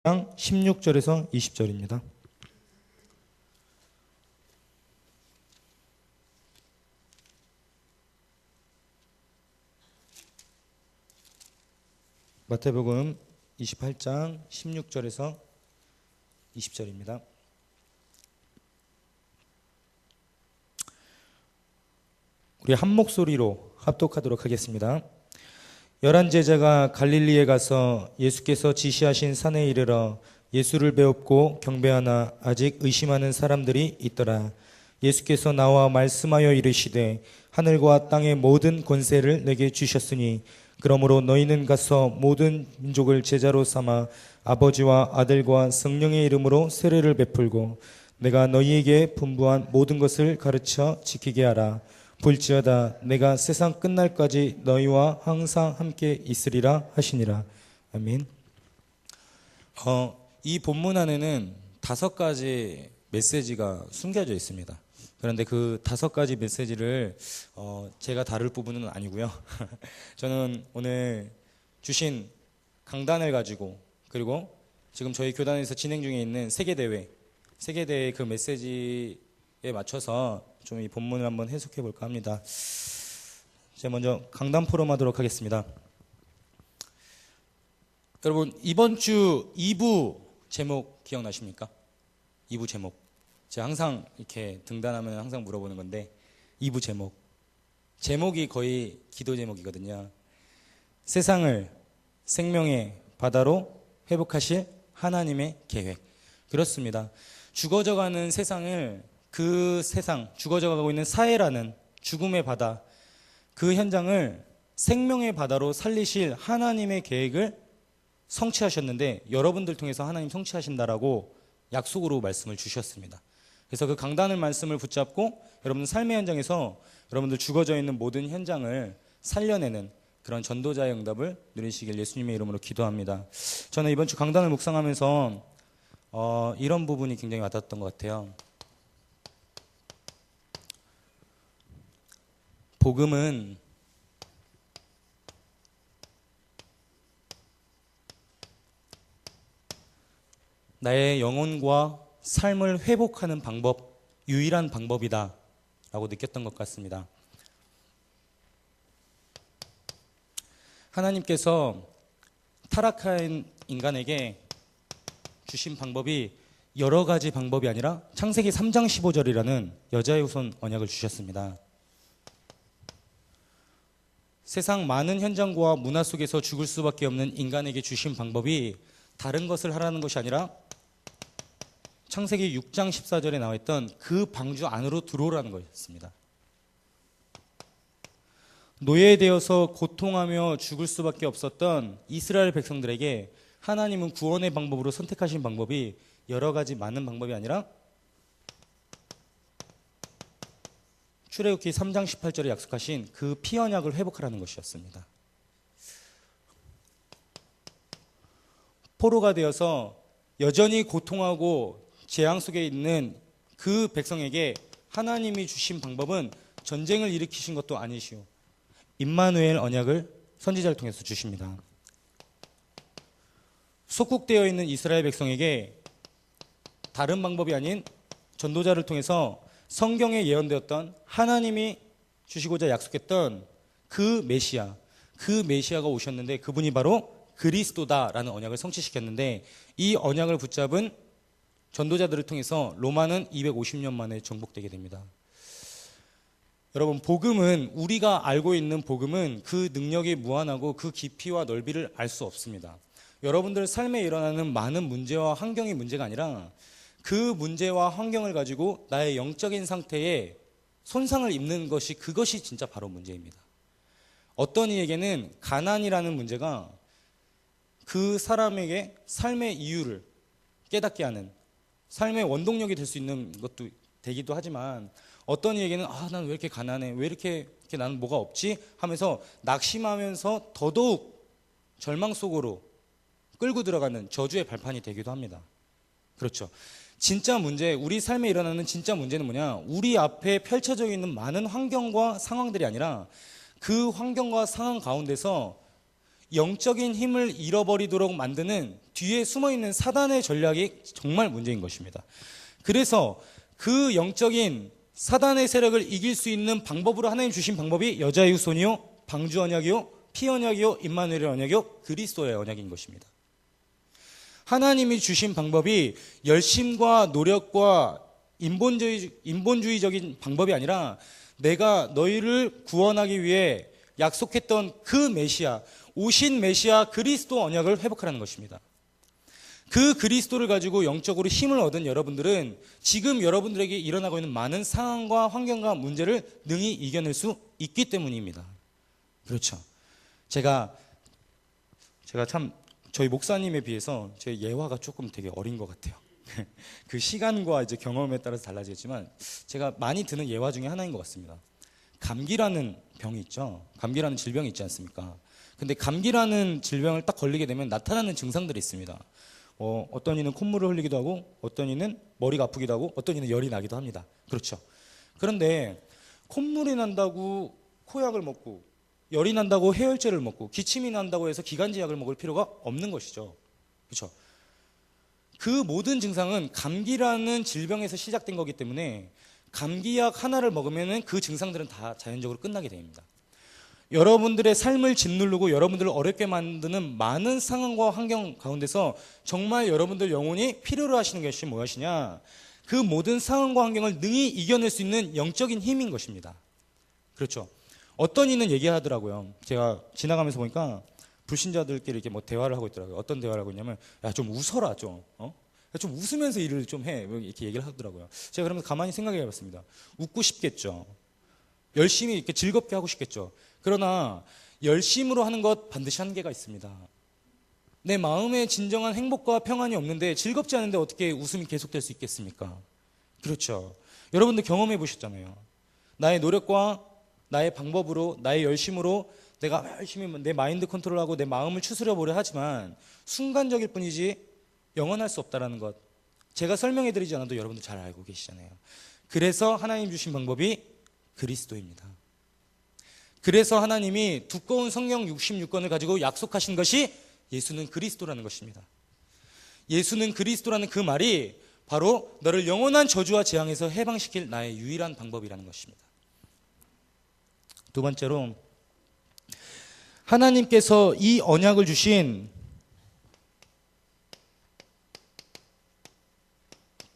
16절에서 20절입니다. 마태복음 28장 16절에서 20절입니다. 우리 한 목소리로 합독하도록 하겠습니다. 11 제자가 갈릴리에 가서 예수께서 지시하신 산에 이르러 예수를 배웁고 경배하나 아직 의심하는 사람들이 있더라. 예수께서 나와 말씀하여 이르시되 하늘과 땅의 모든 권세를 내게 주셨으니 그러므로 너희는 가서 모든 민족을 제자로 삼아 아버지와 아들과 성령의 이름으로 세례를 베풀고 내가 너희에게 분부한 모든 것을 가르쳐 지키게 하라. 볼지어다 내가 세상 끝날까지 너희와 항상 함께 있으리라 하시니라. 아멘. 이 본문 안에는 5가지 메시지가 숨겨져 있습니다. 그런데 그 5가지 메시지를 제가 다룰 부분은 아니고요. 저는 오늘 주신 강단을 가지고, 그리고 지금 저희 교단에서 진행 중에 있는 세계대회 그 메시지에 맞춰서 좀 이 본문을 한번 해석해 볼까 합니다. 제가 먼저 강단 포럼 하도록 하겠습니다. 여러분, 이번 주 2부 제목 기억나십니까? 2부 제목. 제가 항상 이렇게 등단하면 항상 물어보는 건데, 2부 제목이 거의 기도 제목이거든요. 세상을 생명의 바다로 회복하실 하나님의 계획. 그렇습니다. 죽어져가는 세상을, 죽어져가고 있는 사회라는 죽음의 바다, 그 현장을 생명의 바다로 살리실 하나님의 계획을 성취하셨는데, 여러분들 통해서 하나님 성취하신다라고 약속으로 말씀을 주셨습니다. 그래서 그 강단을 말씀을 붙잡고 여러분들 삶의 현장에서 여러분들 죽어져 있는 모든 현장을 살려내는 그런 전도자의 응답을 누리시길 예수님의 이름으로 기도합니다. 저는 이번 주 강단을 묵상하면서 이런 부분이 굉장히 와닿았던 것 같아요. 복음은 나의 영혼과 삶을 회복하는 방법, 유일한 방법이다 라고 느꼈던 것 같습니다. 하나님께서 타락한 인간에게 주신 방법이 여러 가지 방법이 아니라 창세기 3장 15절이라는 여자의 후손 언약을 주셨습니다. 세상 많은 현장과 문화 속에서 죽을 수밖에 없는 인간에게 주신 방법이 다른 것을 하라는 것이 아니라 창세기 6장 14절에 나와 있던 그 방주 안으로 들어오라는 것이었습니다. 노예되어서 고통하며 죽을 수밖에 없었던 이스라엘 백성들에게 하나님은 구원의 방법으로 선택하신 방법이 여러 가지 많은 방법이 아니라 출애굽기 3장 18절에 약속하신 그 피 언약을 회복하라는 것이었습니다. 포로가 되어서 여전히 고통하고 재앙 속에 있는 그 백성에게 하나님이 주신 방법은 전쟁을 일으키신 것도 아니시오. 임마누엘 언약을 선지자를 통해서 주십니다. 속국되어 있는 이스라엘 백성에게 다른 방법이 아닌 전도자를 통해서 성경에 예언되었던 하나님이 주시고자 약속했던 그 메시아가 오셨는데, 그분이 바로 그리스도다라는 언약을 성취시켰는데, 이 언약을 붙잡은 전도자들을 통해서 로마는 250년 만에 정복되게 됩니다. 여러분, 복음은, 우리가 알고 있는 복음은 그 능력이 무한하고 그 깊이와 넓이를 알 수 없습니다. 여러분들 삶에 일어나는 많은 문제와 환경이 문제가 아니라 그 문제와 환경을 가지고 나의 영적인 상태에 손상을 입는 것이, 그것이 진짜 바로 문제입니다. 어떤 이에게는 가난이라는 문제가 그 사람에게 삶의 이유를 깨닫게 하는 삶의 원동력이 될 수 있는 것도 되기도 하지만, 어떤 이에게는 난 왜 이렇게 가난해, 왜 이렇게 나는 뭐가 없지 하면서 낙심하면서 더더욱 절망 속으로 끌고 들어가는 저주의 발판이 되기도 합니다. 그렇죠. 진짜 문제, 우리 삶에 일어나는 진짜 문제는 뭐냐? 우리 앞에 펼쳐져 있는 많은 환경과 상황들이 아니라 그 환경과 상황 가운데서 영적인 힘을 잃어버리도록 만드는 뒤에 숨어있는 사단의 전략이 정말 문제인 것입니다. 그래서 그 영적인 사단의 세력을 이길 수 있는 방법으로 하나님 주신 방법이 여자의 후손이요, 방주 언약이요, 피 언약이요, 임마누엘의 언약이요, 그리스도의 언약인 것입니다. 하나님이 주신 방법이 열심과 노력과 인본주의적인 방법이 아니라 내가 너희를 구원하기 위해 약속했던 그 메시아, 오신 메시아 그리스도 언약을 회복하라는 것입니다. 그 그리스도를 가지고 영적으로 힘을 얻은 여러분들은 지금 여러분들에게 일어나고 있는 많은 상황과 환경과 문제를 능히 이겨낼 수 있기 때문입니다. 그렇죠. 제가 참 저희 목사님에 비해서 제 예화가 조금 되게 어린 것 같아요. 그 시간과 이제 경험에 따라서 달라지겠지만 제가 많이 드는 예화 중에 하나인 것 같습니다. 감기라는 병이 있죠. 감기라는 질병이 있지 않습니까? 근데 감기라는 질병을 딱 걸리게 되면 나타나는 증상들이 있습니다. 어떤 이는 콧물을 흘리기도 하고, 어떤 이는 머리가 아프기도 하고, 어떤 이는 열이 나기도 합니다. 그렇죠. 그런데 콧물이 난다고 코약을 먹고, 열이 난다고 해열제를 먹고, 기침이 난다고 해서 기관지약을 먹을 필요가 없는 것이죠. 그렇죠. 그 모든 증상은 감기라는 질병에서 시작된 거기 때문에 감기약 하나를 먹으면 그 증상들은 다 자연적으로 끝나게 됩니다. 여러분들의 삶을 짓누르고 여러분들을 어렵게 만드는 많은 상황과 환경 가운데서 정말 여러분들 영혼이 필요로 하시는 것이 무엇이냐? 그 모든 상황과 환경을 능히 이겨낼 수 있는 영적인 힘인 것입니다. 그렇죠. 어떤 이는 얘기하더라고요. 제가 지나가면서 보니까 불신자들끼리 이렇게 뭐 대화를 하고 있더라고요. 어떤 대화를 하고 있냐면, 야, 좀 웃어라, 좀. 좀 웃으면서 일을 좀 해. 이렇게 얘기를 하더라고요. 제가 그러면서 가만히 생각해 봤습니다. 웃고 싶겠죠. 열심히 이렇게 즐겁게 하고 싶겠죠. 그러나 열심으로 하는 것 반드시 한계가 있습니다. 내 마음에 진정한 행복과 평안이 없는데, 즐겁지 않은데 어떻게 웃음이 계속될 수 있겠습니까? 그렇죠. 여러분들 경험해 보셨잖아요. 나의 노력과 나의 방법으로, 나의 열심으로 내가 열심히 내 마인드 컨트롤하고 내 마음을 추스려 보려 하지만 순간적일 뿐이지 영원할 수 없다는 것, 제가 설명해 드리지 않아도 여러분들 잘 알고 계시잖아요. 그래서 하나님 주신 방법이 그리스도입니다. 그래서 하나님이 두꺼운 성경 66권을 가지고 약속하신 것이 예수는 그리스도라는 것입니다. 예수는 그리스도라는 그 말이 바로 너를 영원한 저주와 재앙에서 해방시킬 나의 유일한 방법이라는 것입니다. 두 번째로, 하나님께서 이 언약을 주신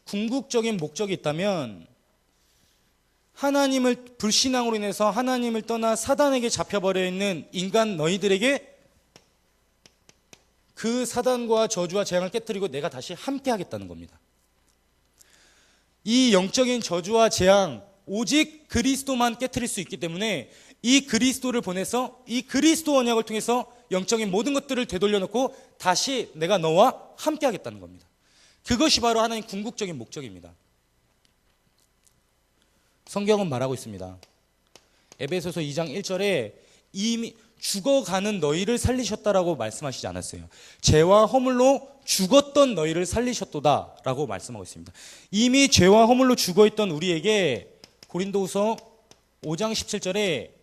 궁극적인 목적이 있다면, 하나님을 불신앙으로 인해서 하나님을 떠나 사단에게 잡혀버려 있는 인간 너희들에게 그 사단과 저주와 재앙을 깨뜨리고 내가 다시 함께 하겠다는 겁니다. 이 영적인 저주와 재앙, 오직 그리스도만 깨뜨릴 수 있기 때문에 이 그리스도를 보내서 이 그리스도 언약을 통해서 영적인 모든 것들을 되돌려놓고 다시 내가 너와 함께 하겠다는 겁니다. 그것이 바로 하나님 궁극적인 목적입니다. 성경은 말하고 있습니다. 에베소서 2장 1절에 이미 죽어가는 너희를 살리셨다라고 말씀하시지 않았어요. 죄와 허물로 죽었던 너희를 살리셨도다라고 말씀하고 있습니다. 이미 죄와 허물로 죽어있던 우리에게 고린도후서 5장 17절에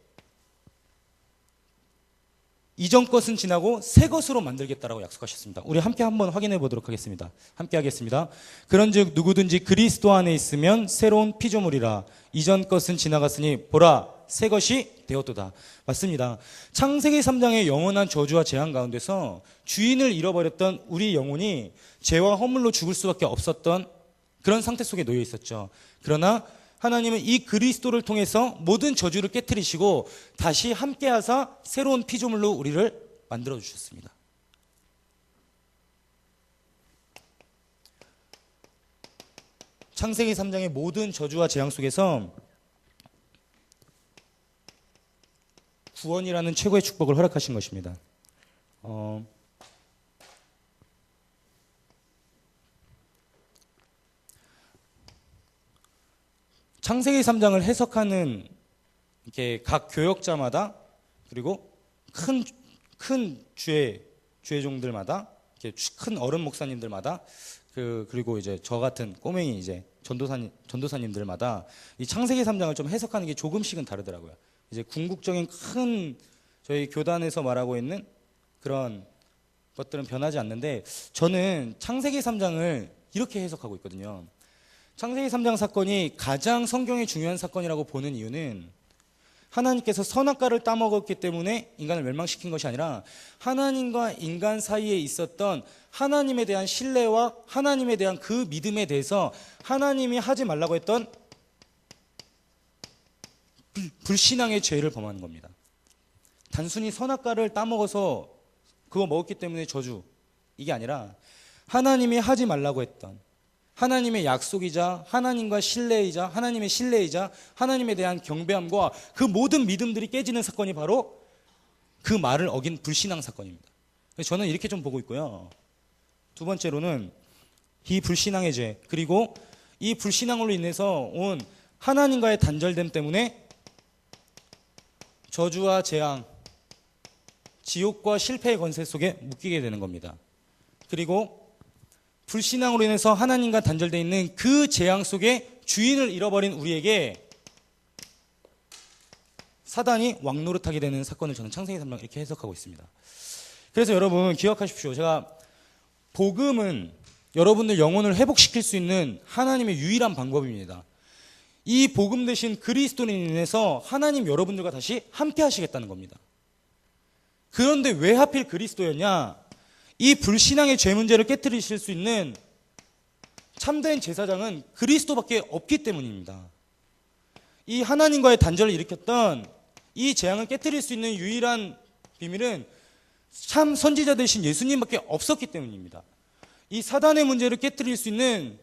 이전 것은 지나고 새 것으로 만들겠다라고 약속하셨습니다. 우리 함께 한번 확인해 보도록 하겠습니다. 함께 하겠습니다. 그런즉 누구든지 그리스도 안에 있으면 새로운 피조물이라. 이전 것은 지나갔으니 보라 새 것이 되었도다. 맞습니다. 창세기 3장의 영원한 저주와 재앙 가운데서 주인을 잃어버렸던 우리 영혼이 죄와 허물로 죽을 수밖에 없었던 그런 상태 속에 놓여 있었죠. 그러나 하나님은 이 그리스도를 통해서 모든 저주를 깨뜨리시고 다시 함께하사 새로운 피조물로 우리를 만들어 주셨습니다. 창세기 3장의 모든 저주와 재앙 속에서 구원이라는 최고의 축복을 허락하신 것입니다. 창세기 3장을 해석하는 이렇게 각 교역자마다 그리고 큰 주의종들마다 이렇게 큰 어른 목사님들마다 그리고 이제 저 같은 꼬맹이 이제 전도사님들마다 이 창세기 3장을 좀 해석하는 게 조금씩은 다르더라고요. 이제 궁극적인 큰 저희 교단에서 말하고 있는 그런 것들은 변하지 않는데, 저는 창세기 3장을 이렇게 해석하고 있거든요. 창세기 3장 사건이 가장 성경에 중요한 사건이라고 보는 이유는, 하나님께서 선악과를 따먹었기 때문에 인간을 멸망시킨 것이 아니라 하나님과 인간 사이에 있었던 하나님에 대한 신뢰와 하나님에 대한 그 믿음에 대해서 하나님이 하지 말라고 했던 불신앙의 죄를 범하는 겁니다. 단순히 선악과를 따먹어서 그거 먹었기 때문에 저주, 이게 아니라 하나님이 하지 말라고 했던 하나님의 약속이자 하나님과 신뢰이자 하나님의 신뢰이자 하나님에 대한 경배함과 그 모든 믿음들이 깨지는 사건이 바로 그 말을 어긴 불신앙 사건입니다. 그래서 저는 이렇게 좀 보고 있고요. 두 번째로는 이 불신앙의 죄, 그리고 이 불신앙으로 인해서 온 하나님과의 단절됨 때문에 저주와 재앙, 지옥과 실패의 권세 속에 묶이게 되는 겁니다. 그리고 불신앙으로 인해서 하나님과 단절되어 있는 그 재앙 속에 주인을 잃어버린 우리에게 사단이 왕노릇하게 되는 사건을 저는 창세기 3장 이렇게 해석하고 있습니다. 그래서 여러분 기억하십시오. 제가 복음은 여러분들 영혼을 회복시킬 수 있는 하나님의 유일한 방법입니다. 이 복음 대신 그리스도로 인해서 하나님 여러분들과 다시 함께 하시겠다는 겁니다. 그런데 왜 하필 그리스도였냐? 이 불신앙의 죄 문제를 깨뜨리실 수 있는 참된 제사장은 그리스도밖에 없기 때문입니다. 이 하나님과의 단절을 일으켰던 이 재앙을 깨뜨릴 수 있는 유일한 비밀은 참 선지자 되신 예수님밖에 없었기 때문입니다. 이 사단의 문제를 깨뜨릴 수 있는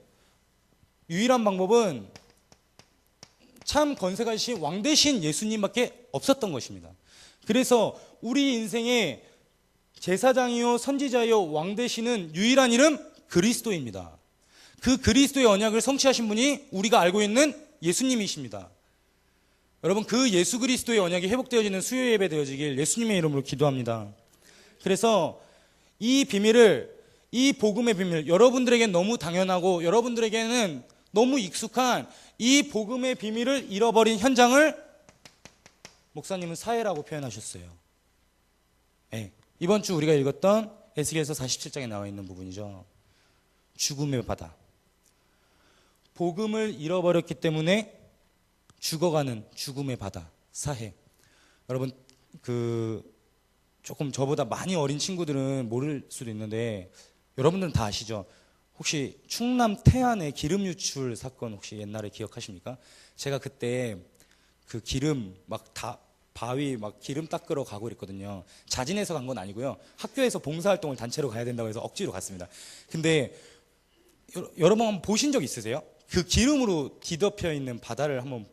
유일한 방법은 참 권세가 되신 왕 되신 예수님밖에 없었던 것입니다. 그래서 우리 인생에 제사장이요 선지자요 왕 되시는 유일한 이름 그리스도입니다. 그 그리스도의 언약을 성취하신 분이 우리가 알고 있는 예수님이십니다. 여러분, 그 예수 그리스도의 언약이 회복되어지는 수요 예배 되어지길 예수님의 이름으로 기도합니다. 그래서 이 비밀을, 이 복음의 비밀, 여러분들에게는 너무 당연하고 여러분들에게는 너무 익숙한 이 복음의 비밀을 잃어버린 현장을 목사님은 사해라고 표현하셨어요. 네. 이번 주 우리가 읽었던 에스겔서 47장에 나와 있는 부분이죠. 죽음의 바다. 복음을 잃어버렸기 때문에 죽어가는 죽음의 바다, 사해. 여러분, 조금 저보다 많이 어린 친구들은 모를 수도 있는데 여러분들은 다 아시죠? 혹시 충남 태안의 기름 유출 사건 혹시 옛날에 기억하십니까? 제가 그때 그 기름 바위 기름 닦으러 가고 그랬거든요. 자진해서 간 건 아니고요. 학교에서 봉사활동을 단체로 가야 된다고 해서 억지로 갔습니다. 근데 여러분 한번 보신 적 있으세요? 그 기름으로 뒤덮여 있는 바다를 한번,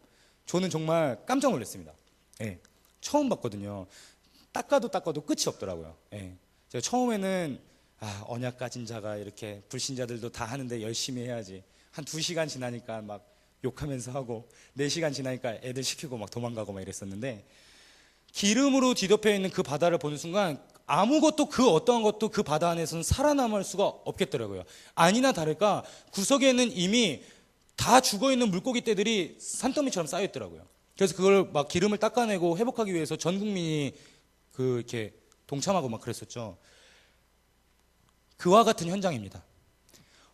저는 정말 깜짝 놀랐습니다. 예, 처음 봤거든요. 닦아도 끝이 없더라고요. 예, 제가 처음에는 언약 가진 자가 이렇게 불신자들도 다 하는데 열심히 해야지. 한 2시간 지나니까 막 욕하면서 하고 4시간 지나니까 애들 시키고 막 도망가고 막 이랬었는데, 기름으로 뒤덮여 있는 그 바다를 보는 순간 아무것도 그 어떠한 것도 그 바다 안에서는 살아남을 수가 없겠더라고요. 아니나 다를까 구석에는 이미 다 죽어있는 물고기 떼들이 산더미처럼 쌓여있더라고요. 그래서 그걸 막 기름을 닦아내고 회복하기 위해서 전 국민이 이렇게 동참하고 막 그랬었죠. 그와 같은 현장입니다.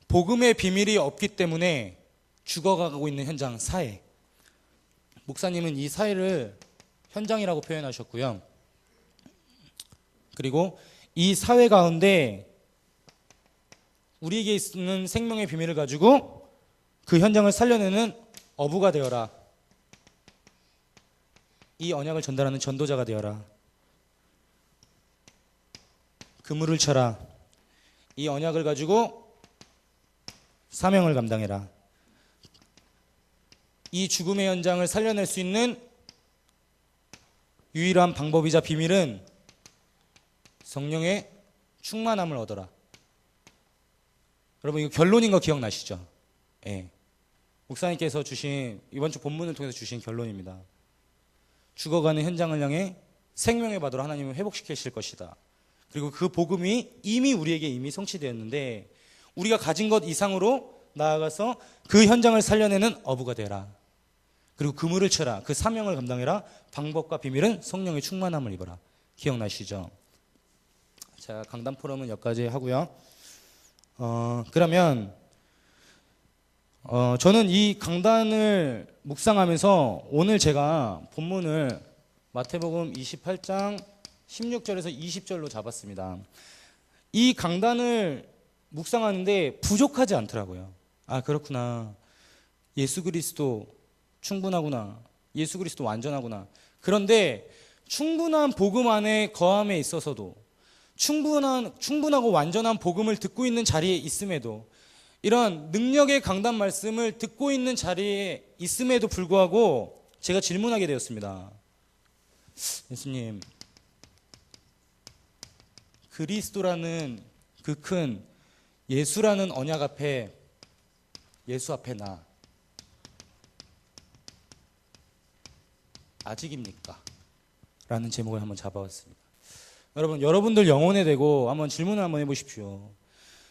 복음의 비밀이 없기 때문에 죽어가고 있는 현장, 사해. 목사님은 이 사해를 현장이라고 표현하셨고요. 그리고 이 사회 가운데 우리에게 있는 생명의 비밀을 가지고 그 현장을 살려내는 어부가 되어라. 이 언약을 전달하는 전도자가 되어라. 그물을 쳐라. 이 언약을 가지고 사명을 감당해라. 이 죽음의 현장을 살려낼 수 있는 유일한 방법이자 비밀은 성령의 충만함을 얻어라. 여러분, 이거 결론인 거 기억나시죠? 예. 목사님께서 주신, 이번 주 본문을 통해서 주신 결론입니다. 죽어가는 현장을 향해 생명의 바다로 하나님을 회복시키실 것이다. 그리고 그 복음이 이미 우리에게 이미 성취되었는데 우리가 가진 것 이상으로 나아가서 그 현장을 살려내는 어부가 되라. 그리고 그물을 쳐라. 그 사명을 감당해라. 방법과 비밀은 성령의 충만함을 입어라. 기억나시죠? 자, 강단 포럼은 여기까지 하고요. 그러면 저는 이 강단을 묵상하면서 오늘 제가 본문을 마태복음 28장 16절에서 20절로 잡았습니다. 이 강단을 묵상하는데 부족하지 않더라고요. 아, 그렇구나. 예수 그리스도 충분하구나. 예수 그리스도 완전하구나. 그런데 충분한 복음 안에 거함에 있어서도 충분하고 완전한 복음을 듣고 있는 자리에 있음에도 이런 능력의 강단 말씀을 듣고 있는 자리에 있음에도 불구하고 제가 질문하게 되었습니다. 예수님, 그리스도라는 그 큰 예수라는 언약 앞에 예수 앞에 나 아직입니까? 라는 제목을 한번 잡아왔습니다. 여러분들 영혼에 대고 한번 질문을 한번 해보십시오.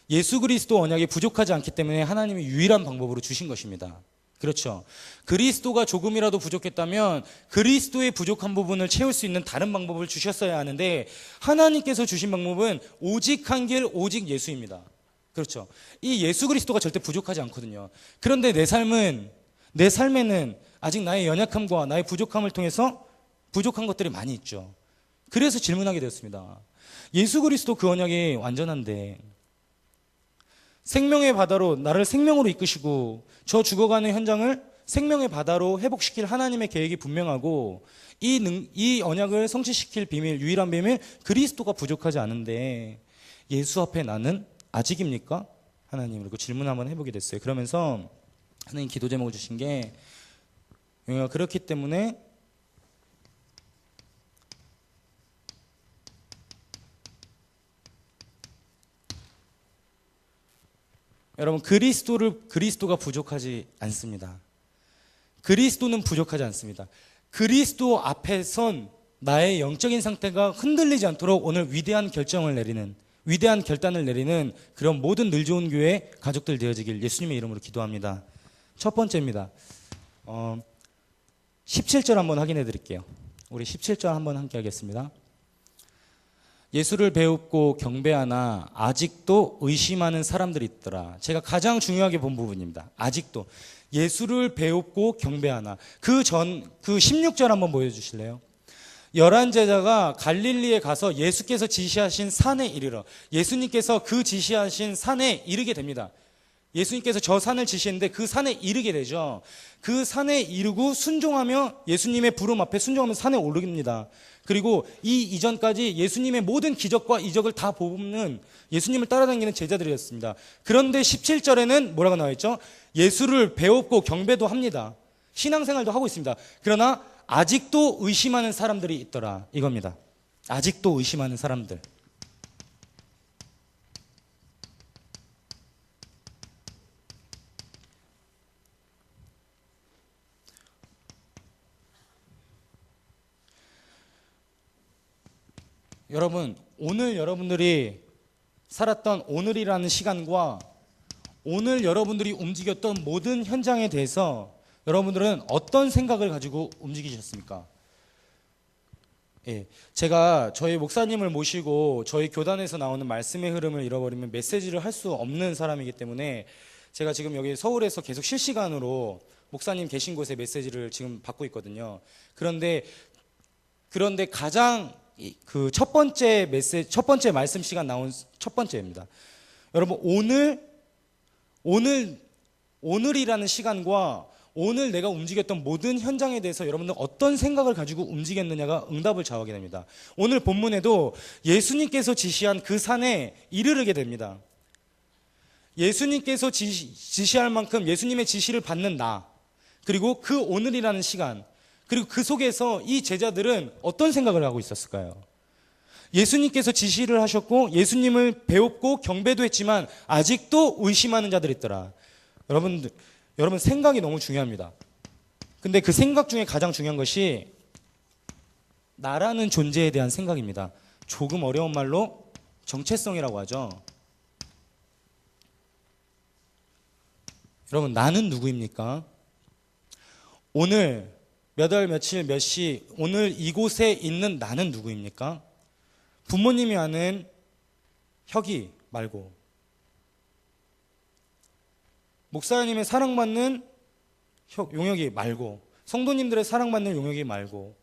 예수 그리스도 언약이 부족하지 않기 때문에 하나님이 유일한 방법으로 주신 것입니다. 그렇죠. 그리스도가 조금이라도 부족했다면 그리스도의 부족한 부분을 채울 수 있는 다른 방법을 주셨어야 하는데 하나님께서 주신 방법은 오직 한 길, 오직 예수입니다. 그렇죠. 이 예수 그리스도가 절대 부족하지 않거든요. 그런데 내 삶에는 아직 나의 연약함과 나의 부족함을 통해서 부족한 것들이 많이 있죠. 그래서 질문하게 되었습니다. 예수 그리스도 그 언약이 완전한데 생명의 바다로 나를 생명으로 이끄시고 저 죽어가는 현장을 생명의 바다로 회복시킬 하나님의 계획이 분명하고 이 언약을 성취시킬 비밀, 유일한 비밀 그리스도가 부족하지 않은데 예수 앞에 나는 아직입니까? 하나님, 그리고 질문 한번 해보게 됐어요. 그러면서 하나님 기도 제목을 주신 게 그렇기 때문에 여러분, 그리스도가 부족하지 않습니다. 그리스도는 부족하지 않습니다. 그리스도 앞에 선 나의 영적인 상태가 흔들리지 않도록 오늘 위대한 결단을 내리는 그런 모든 늘 좋은 교회 가족들 되어지길 예수님의 이름으로 기도합니다. 첫 번째입니다. 17절 한번 확인해 드릴게요. 우리 17절 한번 함께 하겠습니다. 예수를 배웁고 경배하나 아직도 의심하는 사람들이 있더라. 제가 가장 중요하게 본 부분입니다. 아직도 예수를 배웁고 경배하나. 그 16절 한번 보여주실래요? 11제자가 갈릴리에 가서 예수께서 지시하신 산에 이르러, 예수님께서 그 지시하신 산에 이르게 됩니다. 예수님께서 저 산을 지시했는데 그 산에 이르게 되죠. 그 산에 이르고 순종하며 예수님의 부름 앞에 순종하며 산에 오릅니다. 그리고 이 이전까지 예수님의 모든 기적과 이적을 다 보는 예수님을 따라다니는 제자들이었습니다. 그런데 17절에는 뭐라고 나와 있죠? 예수를 배웠고 경배도 합니다. 신앙생활도 하고 있습니다. 그러나 아직도 의심하는 사람들이 있더라. 이겁니다. 아직도 의심하는 사람들. 여러분, 오늘 여러분들이 살았던 오늘이라는 시간과 오늘 여러분들이 움직였던 모든 현장에 대해서 여러분들은 어떤 생각을 가지고 움직이셨습니까? 예, 제가 저희 목사님을 모시고 저희 교단에서 나오는 말씀의 흐름을 잃어버리면 메시지를 할 수 없는 사람이기 때문에 제가 지금 여기 서울에서 계속 실시간으로 목사님 계신 곳에 메시지를 지금 받고 있거든요. 그런데 가장 그 첫 번째 말씀 시간 나온 첫 번째입니다. 여러분, 오늘이라는 시간과 오늘 내가 움직였던 모든 현장에 대해서 여러분들 어떤 생각을 가지고 움직였느냐가 응답을 좌우하게 됩니다. 오늘 본문에도 예수님께서 지시한 그 산에 이르르게 됩니다. 예수님께서 지시할 만큼 예수님의 지시를 받는 나, 그리고 그 오늘이라는 시간, 그리고 그 속에서 이 제자들은 어떤 생각을 하고 있었을까요? 예수님께서 지시를 하셨고 예수님을 배웠고 경배도 했지만 아직도 의심하는 자들이 있더라. 여러분 생각이 너무 중요합니다. 근데 그 생각 중에 가장 중요한 것이 나라는 존재에 대한 생각입니다. 조금 어려운 말로 정체성이라고 하죠. 여러분, 나는 누구입니까? 오늘 몇 월 며칠 몇 시 오늘 이곳에 있는 나는 누구입니까? 부모님이 아는 혁이 말고, 목사님의 사랑받는 용역이 말고, 성도님들의 사랑받는 용역이 말고,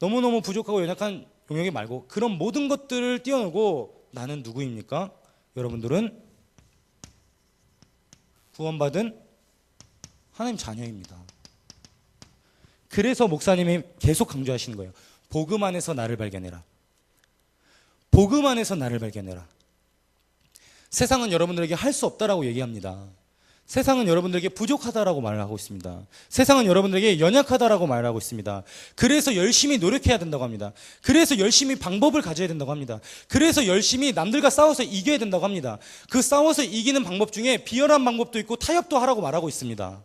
너무너무 부족하고 연약한 용역이 말고, 그런 모든 것들을 띄워놓고 나는 누구입니까? 여러분들은 구원받은 하나님 자녀입니다. 그래서 목사님이 계속 강조하시는 거예요. 복음 안에서 나를 발견해라. 복음 안에서 나를 발견해라. 세상은 여러분들에게 할 수 없다라고 얘기합니다. 세상은 여러분들에게 부족하다라고 말을 하고 있습니다. 세상은 여러분들에게 연약하다라고 말을 하고 있습니다. 그래서 열심히 노력해야 된다고 합니다. 그래서 열심히 방법을 가져야 된다고 합니다. 그래서 열심히 남들과 싸워서 이겨야 된다고 합니다. 그 싸워서 이기는 방법 중에 비열한 방법도 있고 타협도 하라고 말하고 있습니다.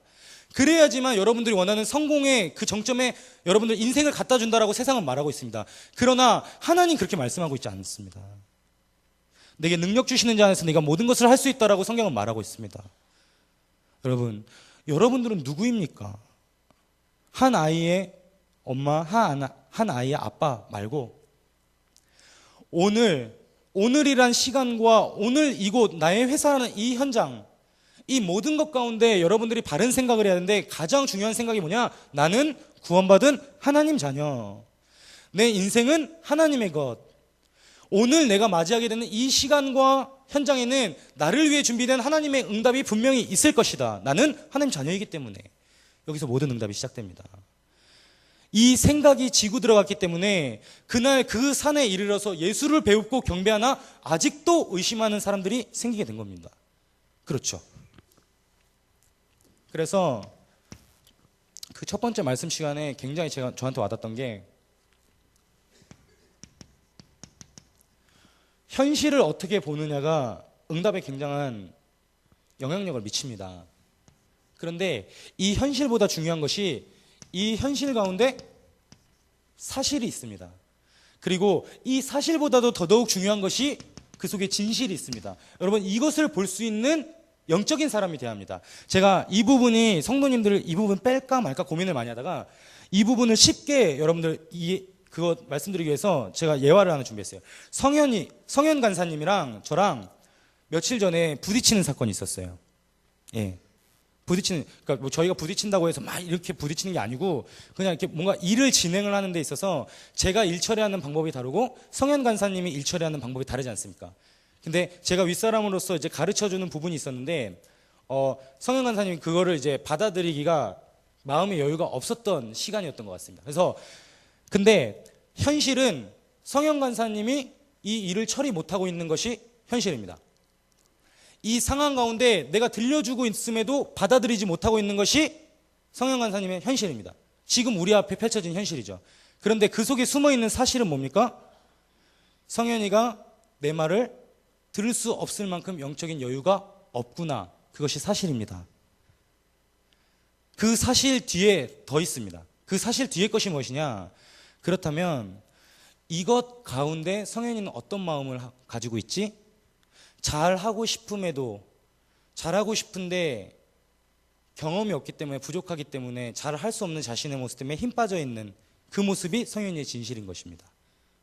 그래야지만 여러분들이 원하는 성공의 그 정점에 여러분들 인생을 갖다 준다라고 세상은 말하고 있습니다. 그러나 하나님 그렇게 말씀하고 있지 않습니다. 내게 능력 주시는 자 안에서 네가 모든 것을 할 수 있다라고 성경은 말하고 있습니다. 여러분, 여러분들은 누구입니까? 한 아이의 엄마, 한 아이의 아빠 말고 오늘이란 시간과 오늘 이곳 나의 회사라는 이 현장, 이 모든 것 가운데 여러분들이 바른 생각을 해야 하는데 가장 중요한 생각이 뭐냐? 나는 구원받은 하나님 자녀. 내 인생은 하나님의 것. 오늘 내가 맞이하게 되는 이 시간과 현장에는 나를 위해 준비된 하나님의 응답이 분명히 있을 것이다. 나는 하나님 자녀이기 때문에. 여기서 모든 응답이 시작됩니다. 이 생각이 지고 들어갔기 때문에 그날 그 산에 이르러서 예수를 배웁고 경배하나 아직도 의심하는 사람들이 생기게 된 겁니다. 그렇죠. 그래서 그 첫 번째 말씀 시간에 굉장히 저한테 와닿았던 게 현실을 어떻게 보느냐가 응답에 굉장한 영향력을 미칩니다. 그런데 이 현실보다 중요한 것이 이 현실 가운데 사실이 있습니다. 그리고 이 사실보다도 더더욱 중요한 것이 그 속에 진실이 있습니다. 여러분, 이것을 볼 수 있는 영적인 사람이 되어야 합니다. 제가 이 부분이 성도님들 이 부분 뺄까 말까 고민을 많이 하다가 이 부분을 쉽게 여러분들 그거 말씀드리기 위해서 제가 예화를 하나 준비했어요. 성현 간사님이랑 저랑 며칠 전에 부딪히는 사건이 있었어요. 예. 그러니까 뭐 저희가 부딪힌다고 해서 막 이렇게 부딪히는 게 아니고 그냥 이렇게 뭔가 일을 진행을 하는 데 있어서 제가 일 처리하는 방법이 다르고 성현 간사님이 일 처리하는 방법이 다르지 않습니까? 근데 제가 윗사람으로서 이제 가르쳐 주는 부분이 있었는데, 성현 간사님이 그거를 이제 받아들이기가 마음의 여유가 없었던 시간이었던 것 같습니다. 그래서, 근데 현실은 성현 간사님이 이 일을 처리 못하고 있는 것이 현실입니다. 이 상황 가운데 내가 들려주고 있음에도 받아들이지 못하고 있는 것이 성현 간사님의 현실입니다. 지금 우리 앞에 펼쳐진 현실이죠. 그런데 그 속에 숨어 있는 사실은 뭡니까? 성현이가 내 말을 들을 수 없을 만큼 영적인 여유가 없구나. 그것이 사실입니다. 그 사실 뒤에 더 있습니다. 그 사실 뒤에 것이 무엇이냐? 그렇다면 이것 가운데 성현이는 어떤 마음을 가지고 있지? 잘하고 싶음에도 잘하고 싶은데 경험이 없기 때문에 부족하기 때문에 잘할 수 없는 자신의 모습 때문에 힘 빠져 있는 그 모습이 성현이의 진실인 것입니다.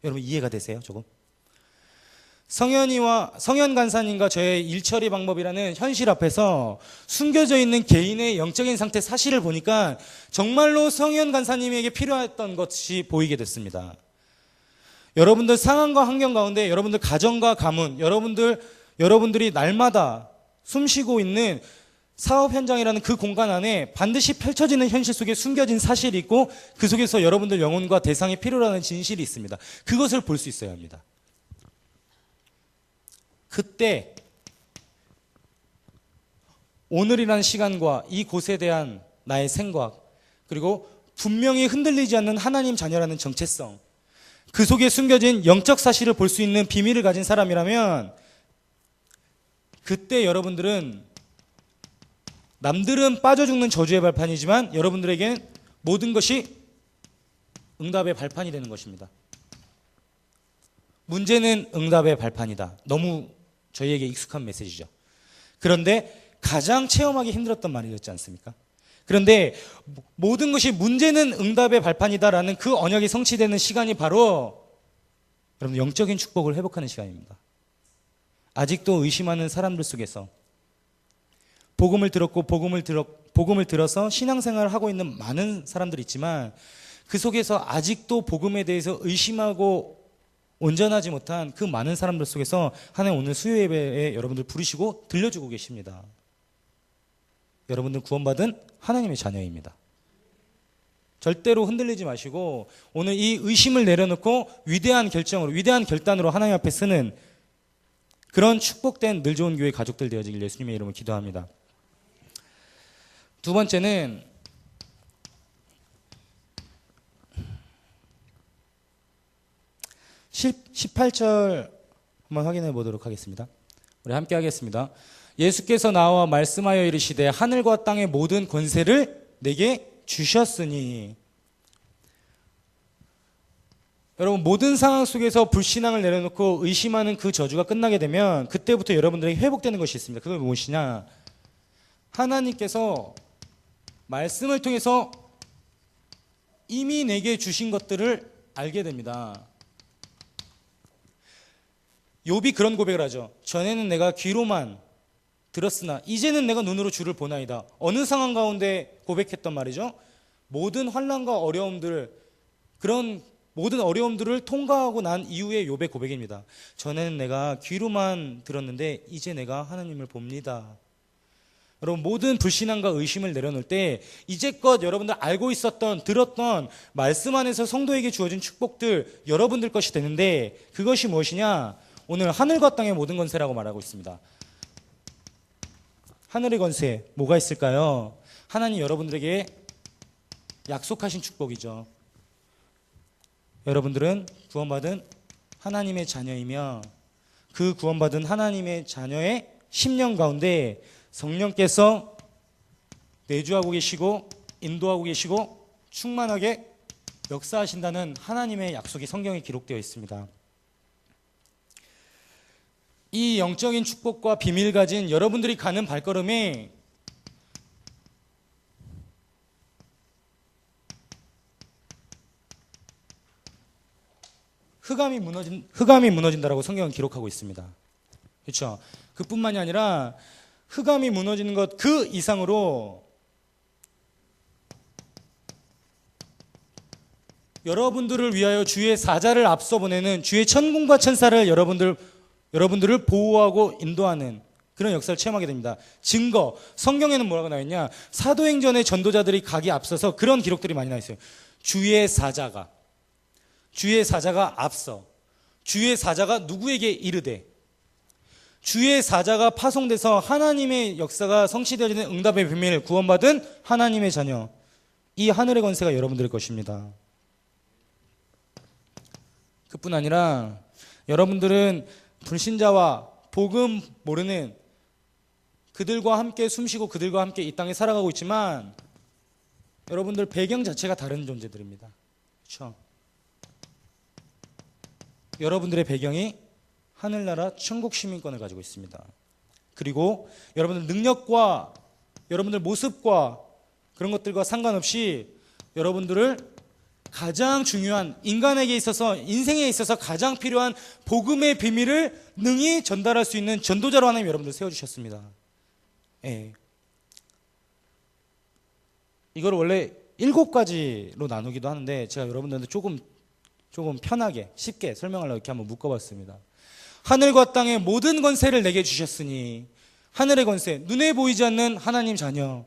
여러분 이해가 되세요? 조금? 성현 간사님과 저의 일처리 방법이라는 현실 앞에서 숨겨져 있는 개인의 영적인 상태 사실을 보니까 정말로 성현 간사님에게 필요했던 것이 보이게 됐습니다. 여러분들 상황과 환경 가운데 여러분들 가정과 가문, 여러분들이 날마다 숨쉬고 있는 사업 현장이라는 그 공간 안에 반드시 펼쳐지는 현실 속에 숨겨진 사실이 있고 그 속에서 여러분들 영혼과 대상이 필요로 하는 진실이 있습니다. 그것을 볼 수 있어야 합니다. 그때 오늘이라는 시간과 이 곳에 대한 나의 생각, 그리고 분명히 흔들리지 않는 하나님 자녀라는 정체성, 그 속에 숨겨진 영적 사실을 볼 수 있는 비밀을 가진 사람이라면 그때 여러분들은 남들은 빠져 죽는 저주의 발판이지만 여러분들에게는 모든 것이 응답의 발판이 되는 것입니다. 문제는 응답의 발판이다. 너무 저희에게 익숙한 메시지죠. 그런데 가장 체험하기 힘들었던 말이었지 않습니까? 그런데 모든 것이 문제는 응답의 발판이다라는 그 언약이 성취되는 시간이 바로 여러분 영적인 축복을 회복하는 시간입니다. 아직도 의심하는 사람들 속에서 복음을 들었고 복음을 들어서 신앙생활을 하고 있는 많은 사람들이 있지만 그 속에서 아직도 복음에 대해서 의심하고 온전하지 못한 그 많은 사람들 속에서 하나님 오늘 수요 예배에 여러분들 부르시고 들려주고 계십니다. 여러분들 구원받은 하나님의 자녀입니다. 절대로 흔들리지 마시고 오늘 이 의심을 내려놓고 위대한 결정으로, 위대한 결단으로 하나님 앞에 서는 그런 축복된 늘 좋은 교회 가족들 되어지길 예수님의 이름으로 기도합니다. 두 번째는 18절 한번 확인해 보도록 하겠습니다. 우리 함께 하겠습니다. 예수께서 나와 말씀하여 이르시되 하늘과 땅의 모든 권세를 내게 주셨으니. 여러분, 모든 상황 속에서 불신앙을 내려놓고 의심하는 그 저주가 끝나게 되면 그때부터 여러분들에게 회복되는 것이 있습니다. 그게 무엇이냐? 하나님께서 말씀을 통해서 이미 내게 주신 것들을 알게 됩니다. 욥이 그런 고백을 하죠. 전에는 내가 귀로만 들었으나 이제는 내가 눈으로 주를 보나이다. 어느 상황 가운데 고백했던 말이죠. 모든 환난과 어려움들, 그런 모든 어려움들을 통과하고 난 이후의 욥의 고백입니다. 전에는 내가 귀로만 들었는데 이제 내가 하나님을 봅니다. 여러분, 모든 불신앙과 의심을 내려놓을 때 이제껏 여러분들 알고 있었던, 들었던 말씀 안에서 성도에게 주어진 축복들 여러분들 것이 되는데 그것이 무엇이냐? 오늘 하늘과 땅의 모든 권세라고 말하고 있습니다. 하늘의 권세 뭐가 있을까요? 하나님 여러분들에게 약속하신 축복이죠. 여러분들은 구원받은 하나님의 자녀이며 그 구원받은 하나님의 자녀의 심령 가운데 성령께서 내주하고 계시고 인도하고 계시고 충만하게 역사하신다는 하나님의 약속이 성경에 기록되어 있습니다. 이 영적인 축복과 비밀 가진 여러분들이 가는 발걸음이 흑암이 무너진다라고 성경은 기록하고 있습니다. 그렇죠? 그뿐만이 아니라 흑암이 무너지는 것 그 이상으로 여러분들을 위하여 주의 사자를 앞서 보내는 주의 천군과 천사를 여러분들을 보호하고 인도하는 그런 역사를 체험하게 됩니다. 증거, 성경에는 뭐라고 나와 있냐? 사도행전의 전도자들이 가기 앞서서 그런 기록들이 많이 나와 있어요. 주의 사자가 앞서, 주의 사자가 누구에게 이르되, 주의 사자가 파송돼서 하나님의 역사가 성취되어지는 응답의 비밀, 구원받은 하나님의 자녀, 이 하늘의 권세가 여러분들의 것입니다. 그뿐 아니라 여러분들은 불신자와 복음 모르는 그들과 함께 숨쉬고 그들과 함께 이 땅에 살아가고 있지만 여러분들 배경 자체가 다른 존재들입니다. 그렇죠? 여러분들의 배경이 하늘나라 천국 시민권을 가지고 있습니다. 그리고 여러분들 능력과 여러분들 모습과 그런 것들과 상관없이 여러분들을 가장 중요한, 인간에게 있어서, 인생에 있어서 가장 필요한 복음의 비밀을 능히 전달할 수 있는 전도자로 하나님 여러분들 세워주셨습니다. 예. 이걸 원래 7가지로 나누기도 하는데 제가 여러분들한테 조금 편하게 쉽게 설명하려고 이렇게 한번 묶어봤습니다. 하늘과 땅의 모든 권세를 내게 주셨으니, 하늘의 권세, 눈에 보이지 않는 하나님 자녀,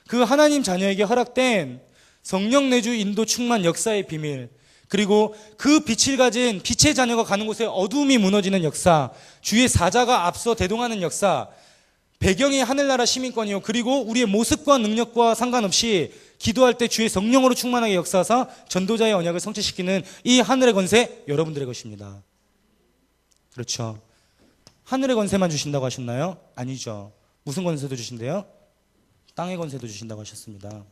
그 하나님 자녀에게 허락된 성령 내주 인도 충만 역사의 비밀, 그리고 그 빛을 가진 빛의 자녀가 가는 곳에 어두움이 무너지는 역사, 주의 사자가 앞서 대동하는 역사, 배경이 하늘나라 시민권이요, 그리고 우리의 모습과 능력과 상관없이 기도할 때 주의 성령으로 충만하게 역사하사 전도자의 언약을 성취시키는 이 하늘의 권세 여러분들의 것입니다. 그렇죠? 하늘의 권세만 주신다고 하셨나요? 아니죠. 무슨 권세도 주신대요? 땅의 권세도 주신다고 하셨습니다.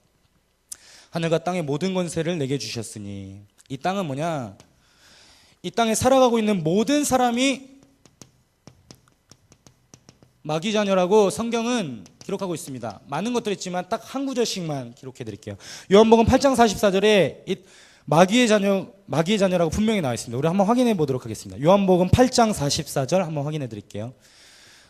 하늘과 땅의 모든 권세를 내게 주셨으니, 이 땅은 뭐냐? 이 땅에 살아가고 있는 모든 사람이 마귀 자녀라고 성경은 기록하고 있습니다. 많은 것들이 있지만 딱 한 구절씩만 기록해 드릴게요. 요한복음 8장 44절에 마귀의 자녀라고 분명히 나와 있습니다. 우리 한번 확인해 보도록 하겠습니다. 요한복음 8장 44절 한번 확인해 드릴게요.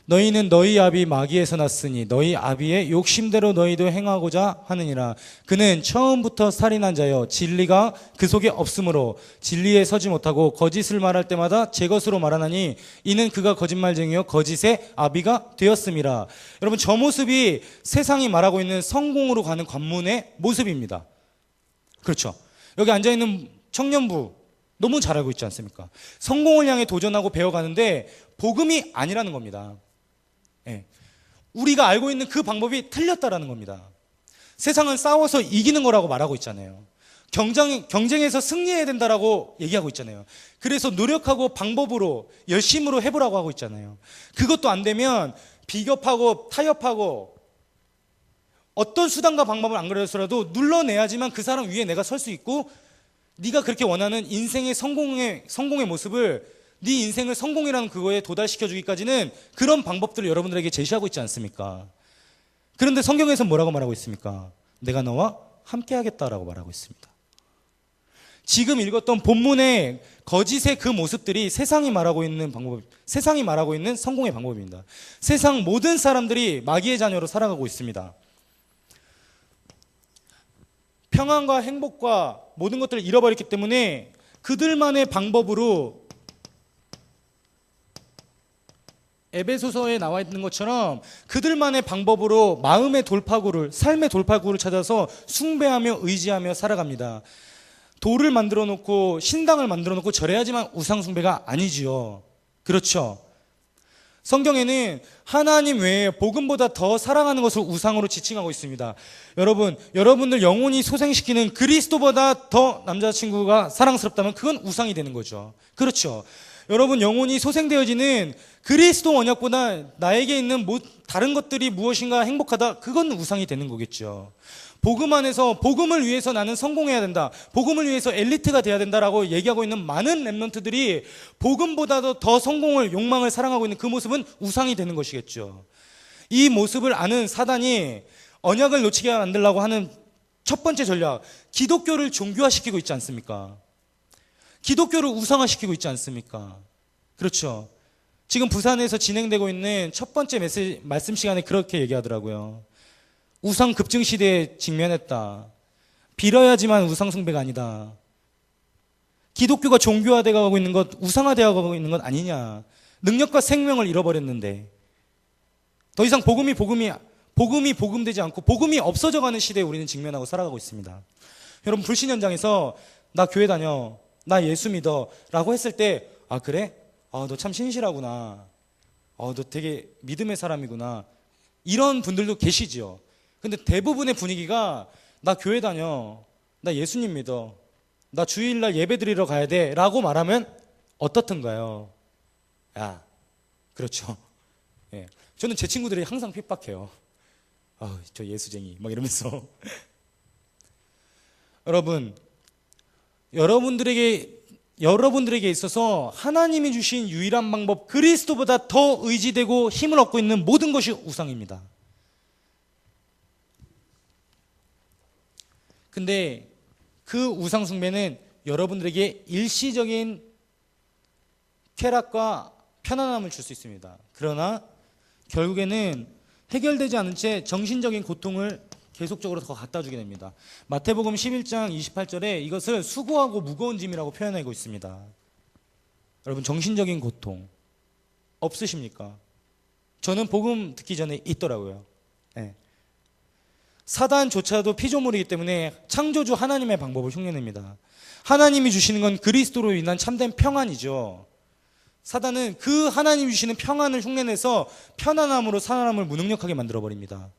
너희는 너희 아비 마귀에서 났으니 너희 아비의 욕심대로 너희도 행하고자 하느니라. 그는 처음부터 살인한 자여 진리가 그 속에 없으므로 진리에 서지 못하고 거짓을 말할 때마다 제 것으로 말하나니 이는 그가 거짓말쟁이요 거짓의 아비가 되었음이라. 여러분, 저 모습이 세상이 말하고 있는 성공으로 가는 관문의 모습입니다. 그렇죠. 여기 앉아있는 청년부 너무 잘 알고 있지 않습니까? 성공을 향해 도전하고 배워가는데 복음이 아니라는 겁니다. 예. 우리가 알고 있는 그 방법이 틀렸다라는 겁니다. 세상은 싸워서 이기는 거라고 말하고 있잖아요. 경쟁에서 승리해야 된다라고 얘기하고 있잖아요. 그래서 노력하고 방법으로 열심으로 해보라고 하고 있잖아요. 그것도 안 되면 비겁하고 타협하고 어떤 수단과 방법을 안 그려서라도 눌러내야지만 그 사람 위에 내가 설 수 있고, 네가 그렇게 원하는 인생의 성공의 모습을, 네 인생을 성공이라는 그거에 도달시켜주기까지는 그런 방법들을 여러분들에게 제시하고 있지 않습니까? 그런데 성경에서 뭐라고 말하고 있습니까? 내가 너와 함께 하겠다라고 말하고 있습니다. 지금 읽었던 본문의 거짓의 그 모습들이 세상이 말하고 있는 성공의 방법입니다. 세상 모든 사람들이 마귀의 자녀로 살아가고 있습니다. 평안과 행복과 모든 것들을 잃어버렸기 때문에 그들만의 방법으로, 에베소서에 나와 있는 것처럼 그들만의 방법으로 마음의 돌파구를, 삶의 돌파구를 찾아서 숭배하며 의지하며 살아갑니다. 돌을 만들어 놓고 신당을 만들어 놓고 절해야지만 우상 숭배가 아니지요. 그렇죠. 성경에는 하나님 외에 복음보다 더 사랑하는 것을 우상으로 지칭하고 있습니다. 여러분들 영혼이 소생시키는 그리스도보다 더 남자친구가 사랑스럽다면 그건 우상이 되는 거죠. 그렇죠. 여러분 영혼이 소생되어지는 그리스도 언약보다 나에게 있는 다른 것들이 무엇인가 행복하다, 그건 우상이 되는 거겠죠. 복음 안에서 복음을 위해서 나는 성공해야 된다, 복음을 위해서 엘리트가 돼야 된다라고 얘기하고 있는 많은 랩런트들이 복음보다도 더 성공을, 욕망을 사랑하고 있는 그 모습은 우상이 되는 것이겠죠. 이 모습을 아는 사단이 언약을 놓치게 만들려고 하는 첫 번째 전략, 기독교를 종교화시키고 있지 않습니까? 기독교를 우상화시키고 있지 않습니까? 그렇죠. 지금 부산에서 진행되고 있는 첫 번째 말씀 시간에 그렇게 얘기하더라고요. 우상 급증 시대에 직면했다. 빌어야지만 우상 숭배가 아니다. 기독교가 종교화되어 가고 있는 것, 우상화되어 가고 있는 것 아니냐. 능력과 생명을 잃어버렸는데 더 이상 복음이 복음되지 않고 복음이 없어져가는 시대에 우리는 직면하고 살아가고 있습니다. 여러분, 불신 현장에서 나 교회 다녀, 나 예수 믿어 라고 했을 때, 아 그래? 아 너 참 신실하구나, 너 되게 믿음의 사람이구나, 이런 분들도 계시죠. 근데 대부분의 분위기가 나 교회 다녀, 나 예수님 믿어, 나 주일날 예배 드리러 가야 돼 라고 말하면 어떻던가요? 야, 그렇죠. 예. 저는 제 친구들이 항상 핍박해요. 저 예수쟁이 막 이러면서. 여러분들에게 있어서 하나님이 주신 유일한 방법, 그리스도보다 더 의지되고 힘을 얻고 있는 모든 것이 우상입니다. 근데 그 우상 숭배는 여러분들에게 일시적인 쾌락과 편안함을 줄 수 있습니다. 그러나 결국에는 해결되지 않은 채 정신적인 고통을 계속적으로 더 갖다 주게 됩니다. 마태복음 11장 28절에 이것을 수고하고 무거운 짐이라고 표현하고 있습니다. 여러분, 정신적인 고통 없으십니까? 저는 복음 듣기 전에 있더라고요. 네. 사단조차도 피조물이기 때문에 창조주 하나님의 방법을 흉내냅니다. 하나님이 주시는 건 그리스도로 인한 참된 평안이죠. 사단은 그 하나님이 주시는 평안을 흉내내서 편안함으로 사람을 무능력하게 만들어버립니다.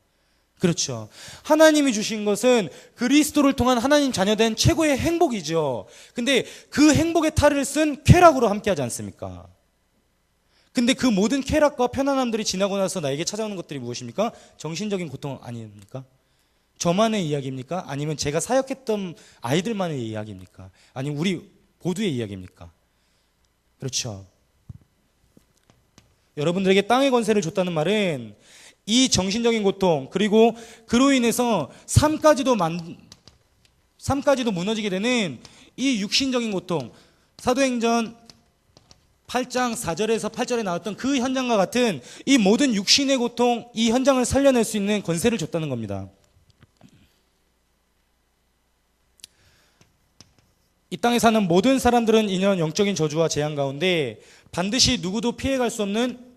그렇죠. 하나님이 주신 것은 그리스도를 통한 하나님 자녀된 최고의 행복이죠. 근데 그 행복의 탈을 쓴 쾌락으로 함께하지 않습니까? 근데 그 모든 쾌락과 편안함들이 지나고 나서 나에게 찾아오는 것들이 무엇입니까? 정신적인 고통 아닙니까? 저만의 이야기입니까? 아니면 제가 사역했던 아이들만의 이야기입니까? 아니면 우리 모두의 이야기입니까? 그렇죠. 여러분들에게 땅의 권세를 줬다는 말은 이 정신적인 고통, 그리고 그로 인해서 삶까지도 무너지게 되는 이 육신적인 고통, 사도행전 8장 4절에서 8절에 나왔던 그 현장과 같은 이 모든 육신의 고통, 이 현장을 살려낼 수 있는 권세를 줬다는 겁니다. 이 땅에 사는 모든 사람들은 이런 영적인 저주와 재앙 가운데 반드시 누구도 피해갈 수 없는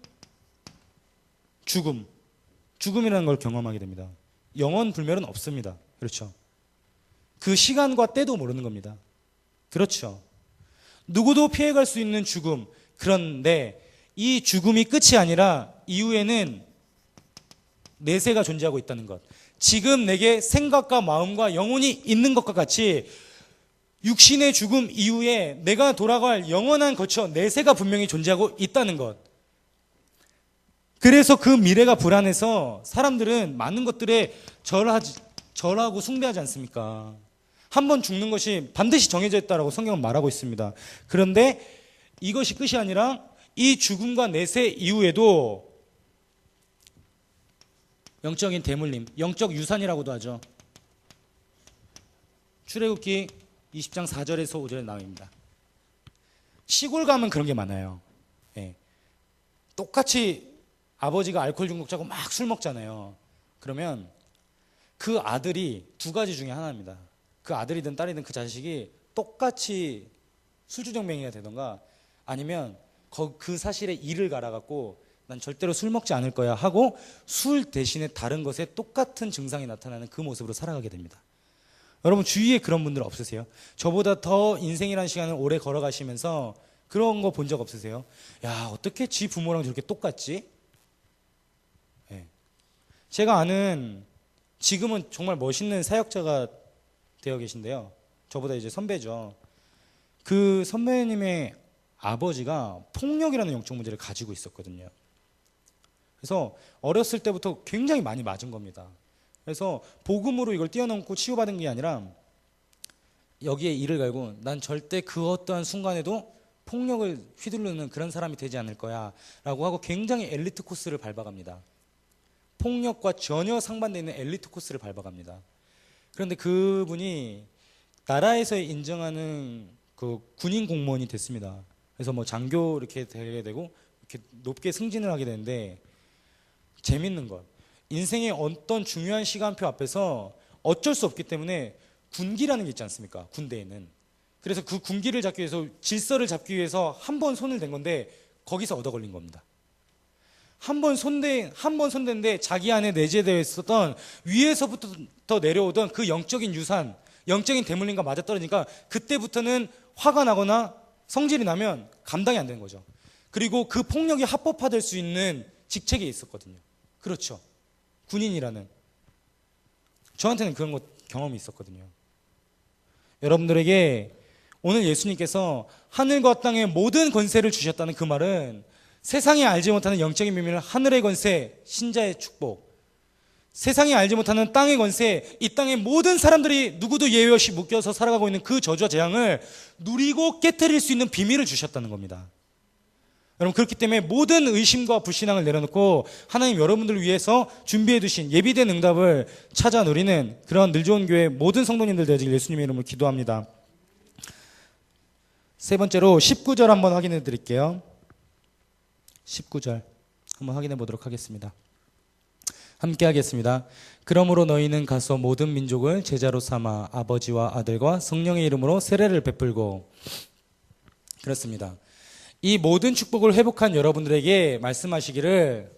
죽음이라는 걸 경험하게 됩니다. 영원 불멸은 없습니다. 그렇죠. 그 시간과 때도 모르는 겁니다. 그렇죠. 누구도 피해갈 수 있는 죽음. 그런데 이 죽음이 끝이 아니라 이후에는 내세가 존재하고 있다는 것. 지금 내게 생각과 마음과 영혼이 있는 것과 같이 육신의 죽음 이후에 내가 돌아갈 영원한 거처 내세가 분명히 존재하고 있다는 것. 그래서 그 미래가 불안해서 사람들은 많은 것들에 절하고 숭배하지 않습니까? 한번 죽는 것이 반드시 정해져 있다라고 성경은 말하고 있습니다. 그런데 이것이 끝이 아니라 이 죽음과 내세 이후에도 영적인 대물림, 영적 유산이라고도 하죠. 출애굽기 20장 4절에서 5절에 나옵니다. 시골 가면 그런 게 많아요. 예. 똑같이 아버지가 알코올 중독자고 막 술 먹잖아요. 그러면 그 아들이 두 가지 중에 하나입니다. 그 아들이든 딸이든 그 자식이 똑같이 술주정뱅이가 되던가 아니면 그 사실에 이를 갈아갖고 난 절대로 술 먹지 않을 거야 하고 술 대신에 다른 것에 똑같은 증상이 나타나는 그 모습으로 살아가게 됩니다. 여러분 주위에 그런 분들 없으세요? 저보다 더 인생이라는 시간을 오래 걸어가시면서 그런 거 본 적 없으세요? 야, 어떻게 지 부모랑 저렇게 똑같지? 네. 제가 아는 지금은 정말 멋있는 사역자가 되어 계신데요. 저보다 이제 선배죠. 그 선배님의 아버지가 폭력이라는 영적 문제를 가지고 있었거든요. 그래서 어렸을 때부터 굉장히 많이 맞은 겁니다. 그래서 복음으로 이걸 뛰어넘고 치유받은 게 아니라 여기에 이를 갈고 난 절대 그 어떠한 순간에도 폭력을 휘두르는 그런 사람이 되지 않을 거야 라고 하고 굉장히 엘리트 코스를 밟아갑니다. 폭력과 전혀 상반되어 있는 엘리트 코스를 밟아갑니다. 그런데 그분이 나라에서 인정하는 그 군인 공무원이 됐습니다. 그래서 뭐 장교 이렇게 되게 되고 이렇게 높게 승진을 하게 되는데 재밌는 것, 인생의 어떤 중요한 시간표 앞에서 어쩔 수 없기 때문에 군기라는 게 있지 않습니까? 군대에는. 그래서 그 군기를 잡기 위해서 질서를 잡기 위해서 한 번 손을 댄 건데 거기서 얻어 걸린 겁니다. 한 번 손댄데 자기 안에 내재되어 있었던 위에서부터 내려오던 그 영적인 유산, 영적인 대물림과 맞아떨어지니까 그때부터는 화가 나거나 성질이 나면 감당이 안 되는 거죠. 그리고 그 폭력이 합법화될 수 있는 직책에 있었거든요. 그렇죠. 군인이라는. 저한테는 그런 거 경험이 있었거든요. 여러분들에게 오늘 예수님께서 하늘과 땅의 모든 권세를 주셨다는 그 말은 세상이 알지 못하는 영적인 비밀, 하늘의 권세, 신자의 축복, 세상이 알지 못하는 땅의 권세, 이 땅의 모든 사람들이 누구도 예외 없이 묶여서 살아가고 있는 그 저주와 재앙을 누리고 깨트릴 수 있는 비밀을 주셨다는 겁니다. 여러분, 그렇기 때문에 모든 의심과 불신앙을 내려놓고 하나님 여러분들을 위해서 준비해 두신 예비된 응답을 찾아 누리는 그런 늘 좋은 교회 모든 성도님들 되어지길 예수님의 이름으로 기도합니다. 세 번째로 19절 한번 확인해 드릴게요. 19절 한번 확인해 보도록 하겠습니다. 함께 하겠습니다. 그러므로 너희는 가서 모든 민족을 제자로 삼아 아버지와 아들과 성령의 이름으로 세례를 베풀고. 그렇습니다. 이 모든 축복을 회복한 여러분들에게 말씀하시기를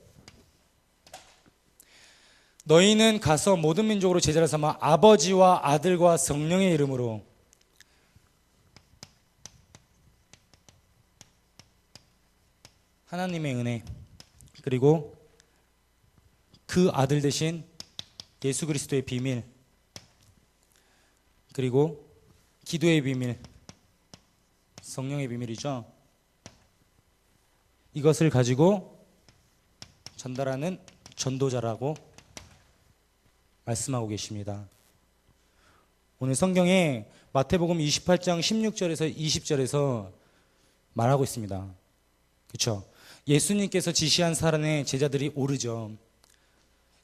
너희는 가서 모든 민족으로 제자로 삼아 아버지와 아들과 성령의 이름으로. 하나님의 은혜 그리고 그 아들 대신 예수 그리스도의 비밀 그리고 기도의 비밀, 성령의 비밀이죠. 이것을 가지고 전달하는 전도자라고 말씀하고 계십니다. 오늘 성경에 마태복음 28장 16절에서 20절에서 말하고 있습니다. 그렇죠? 예수님께서 지시한 사람의 제자들이 오르죠.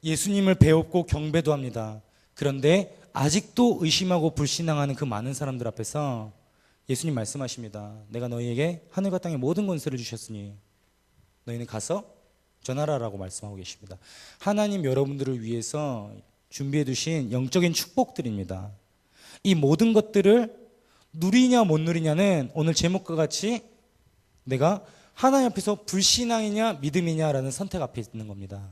예수님을 배웠고 경배도 합니다. 그런데 아직도 의심하고 불신앙하는 그 많은 사람들 앞에서 예수님 말씀하십니다. 내가 너희에게 하늘과 땅의 모든 권세를 주셨으니 너희는 가서 전하라라고 말씀하고 계십니다. 하나님 여러분들을 위해서 준비해 두신 영적인 축복들입니다. 이 모든 것들을 누리냐 못 누리냐는 오늘 제목과 같이 내가 하나님 앞에서 불신앙이냐 믿음이냐라는 선택 앞에 있는 겁니다.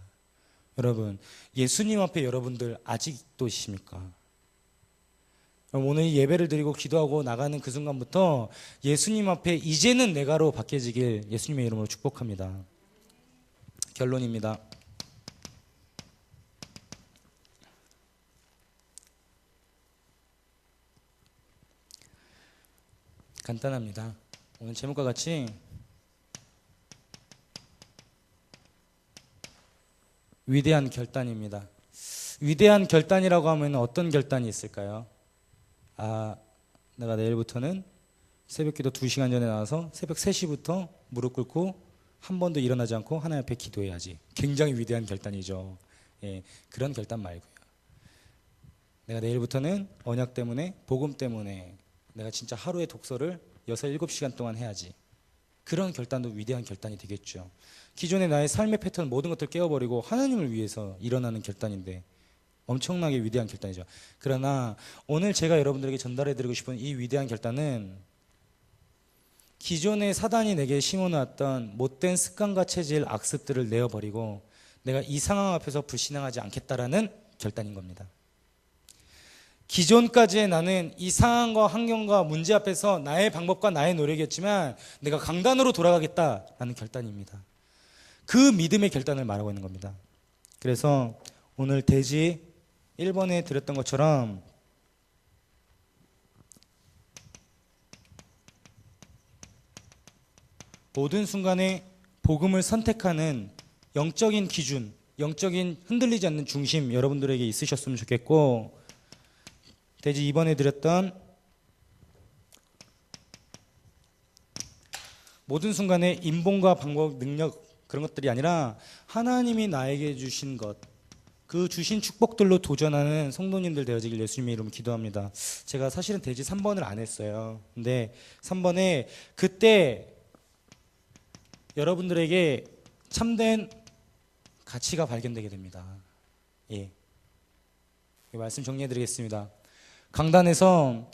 여러분, 예수님 앞에 여러분들 아직도 있습니까? 오늘 예배를 드리고 기도하고 나가는 그 순간부터 예수님 앞에 이제는 내가로 바뀌어지길 예수님의 이름으로 축복합니다. 결론입니다. 간단합니다. 오늘 제목과 같이 위대한 결단입니다. 위대한 결단이라고 하면 어떤 결단이 있을까요? 내가 내일부터는 새벽기도 2시간 전에 나와서 새벽 3시부터 무릎 꿇고 한 번도 일어나지 않고 하나님 앞에 기도해야지. 굉장히 위대한 결단이죠. 그런 결단 말고요. 내가 내일부터는 언약 때문에, 복음 때문에 내가 진짜 하루에 독서를 6, 7시간 동안 해야지. 그런 결단도 위대한 결단이 되겠죠. 기존의 나의 삶의 패턴 모든 것들을 깨워버리고 하나님을 위해서 일어나는 결단인데 엄청나게 위대한 결단이죠. 그러나 오늘 제가 여러분들에게 전달해드리고 싶은 이 위대한 결단은 기존의 사단이 내게 심어놨던 못된 습관과 체질, 악습들을 내어버리고 내가 이 상황 앞에서 불신앙하지 않겠다라는 결단인 겁니다. 기존까지의 나는 이 상황과 환경과 문제 앞에서 나의 방법과 나의 노력이었지만 내가 강단으로 돌아가겠다라는 결단입니다. 그 믿음의 결단을 말하고 있는 겁니다. 그래서 오늘 대지 1번에 드렸던 것처럼 모든 순간에 복음을 선택하는 영적인 기준, 영적인 흔들리지 않는 중심 여러분들에게 있으셨으면 좋겠고, 대지 2번에 드렸던 모든 순간에 인본과 방법, 능력 그런 것들이 아니라 하나님이 나에게 주신 것, 그 주신 축복들로 도전하는 성도님들 되어지길 예수님의 이름으로 기도합니다. 제가 사실은 대지 3번을 안 했어요. 근데 3번에 그때 여러분들에게 참된 가치가 발견되게 됩니다. 이 말씀 정리해 드리겠습니다. 강단에서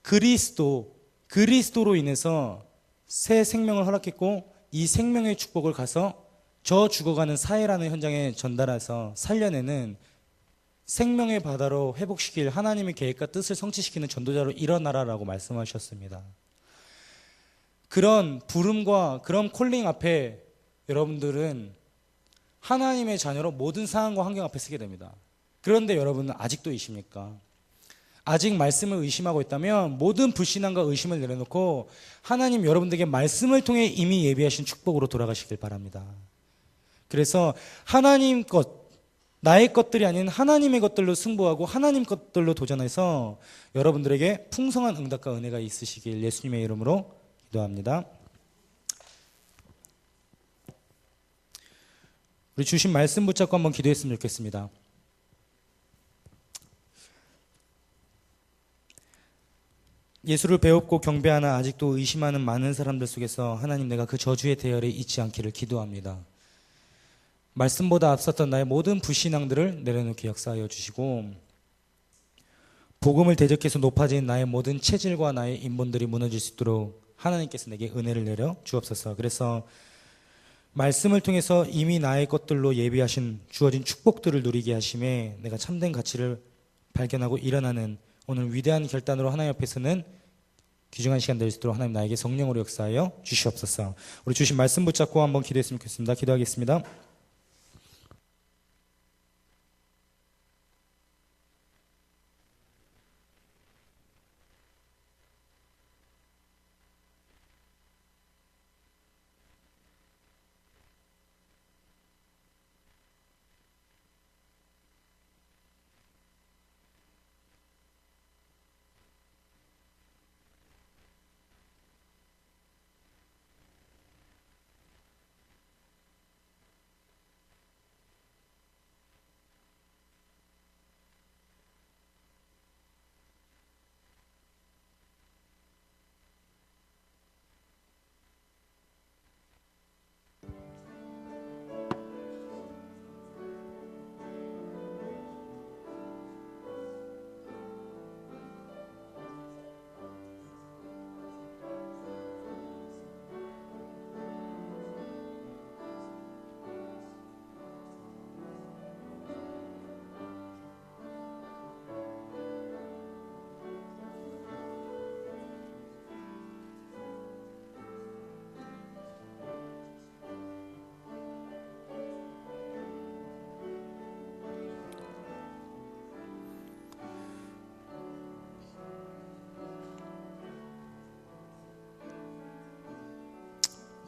그리스도로 인해서 새 생명을 허락했고 이 생명의 축복을 가서 저 죽어가는 사회라는 현장에 전달해서 살려내는 생명의 바다로 회복시킬 하나님의 계획과 뜻을 성취시키는 전도자로 일어나라라고 말씀하셨습니다. 그런 부름과 그런 콜링 앞에 여러분들은 하나님의 자녀로 모든 상황과 환경 앞에 서게 됩니다. 그런데 여러분은 아직도 이십니까? 아직 말씀을 의심하고 있다면 모든 불신앙과 의심을 내려놓고 하나님 여러분들에게 말씀을 통해 이미 예비하신 축복으로 돌아가시길 바랍니다. 그래서 하나님 것, 나의 것들이 아닌 하나님의 것들로 승부하고 하나님 것들로 도전해서 여러분들에게 풍성한 응답과 은혜가 있으시길 예수님의 이름으로 기도합니다. 우리 주신 말씀 붙잡고 한번 기도했으면 좋겠습니다. 예수를 배웠고 경배하나 아직도 의심하는 많은 사람들 속에서 하나님, 내가 그 저주의 대열에 있지 않기를 기도합니다. 말씀보다 앞섰던 나의 모든 불신앙들을 내려놓게 역사하여 주시고 복음을 대적해서 높아진 나의 모든 체질과 나의 인본들이 무너질 수 있도록 하나님께서 내게 은혜를 내려 주옵소서. 그래서 말씀을 통해서 이미 나의 것들로 예비하신 주어진 축복들을 누리게 하심에 내가 참된 가치를 발견하고 일어나는 오늘 위대한 결단으로 하나님 앞에서는 귀중한 시간 될 수 있도록 하나님 나에게 성령으로 역사하여 주시옵소서. 우리 주신 말씀 붙잡고 한번 기도했으면 좋겠습니다. 기도하겠습니다.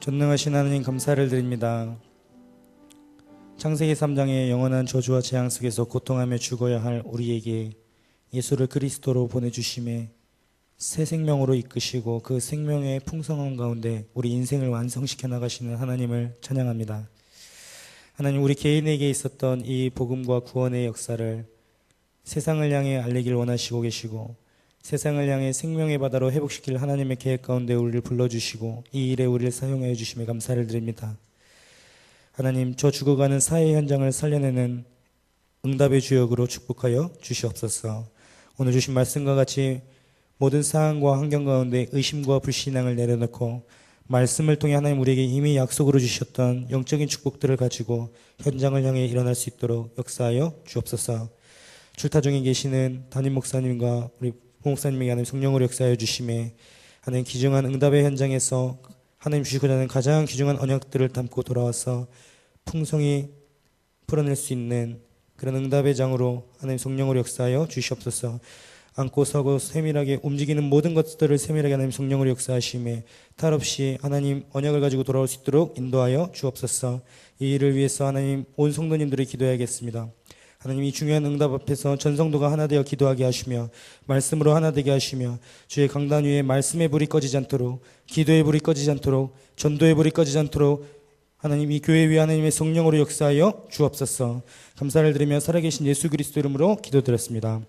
전능하신 하나님 감사를 드립니다. 창세기 3장의 영원한 저주와 재앙 속에서 고통하며 죽어야 할 우리에게 예수를 그리스도로 보내주심에 새 생명으로 이끄시고 그 생명의 풍성함 가운데 우리 인생을 완성시켜 나가시는 하나님을 찬양합니다. 하나님, 우리 개인에게 있었던 이 복음과 구원의 역사를 세상을 향해 알리길 원하시고 계시고 세상을 향해 생명의 바다로 회복시킬 하나님의 계획 가운데 우리를 불러주시고 이 일에 우리를 사용하여 주심에 감사를 드립니다. 하나님, 저 죽어가는 사회 현장을 살려내는 응답의 주역으로 축복하여 주시옵소서. 오늘 주신 말씀과 같이 모든 상황과 환경 가운데 의심과 불신앙을 내려놓고 말씀을 통해 하나님 우리에게 이미 약속으로 주셨던 영적인 축복들을 가지고 현장을 향해 일어날 수 있도록 역사하여 주옵소서. 출타 중에 계시는 담임 목사님과 우리 부목사님에게 하나님 성령으로 역사하여 주심에 하나님 귀중한 응답의 현장에서 하나님 주시고자 하는 가장 귀중한 언약들을 담고 돌아와서 풍성히 풀어낼 수 있는 그런 응답의 장으로 하나님 성령으로 역사하여 주시옵소서. 앉고 서고 세밀하게 움직이는 모든 것들을 세밀하게 하나님 성령으로 역사하심에 탈 없이 하나님 언약을 가지고 돌아올 수 있도록 인도하여 주옵소서. 이 일을 위해서 하나님 온 성도님들이 기도해야겠습니다. 하나님, 이 중요한 응답 앞에서 전성도가 하나 되어 기도하게 하시며 말씀으로 하나 되게 하시며 주의 강단 위에 말씀의 불이 꺼지지 않도록, 기도의 불이 꺼지지 않도록, 전도의 불이 꺼지지 않도록 하나님 이 교회 위에 하나님의 성령으로 역사하여 주옵소서. 감사를 드리며 살아계신 예수 그리스도 이름으로 기도드렸습니다.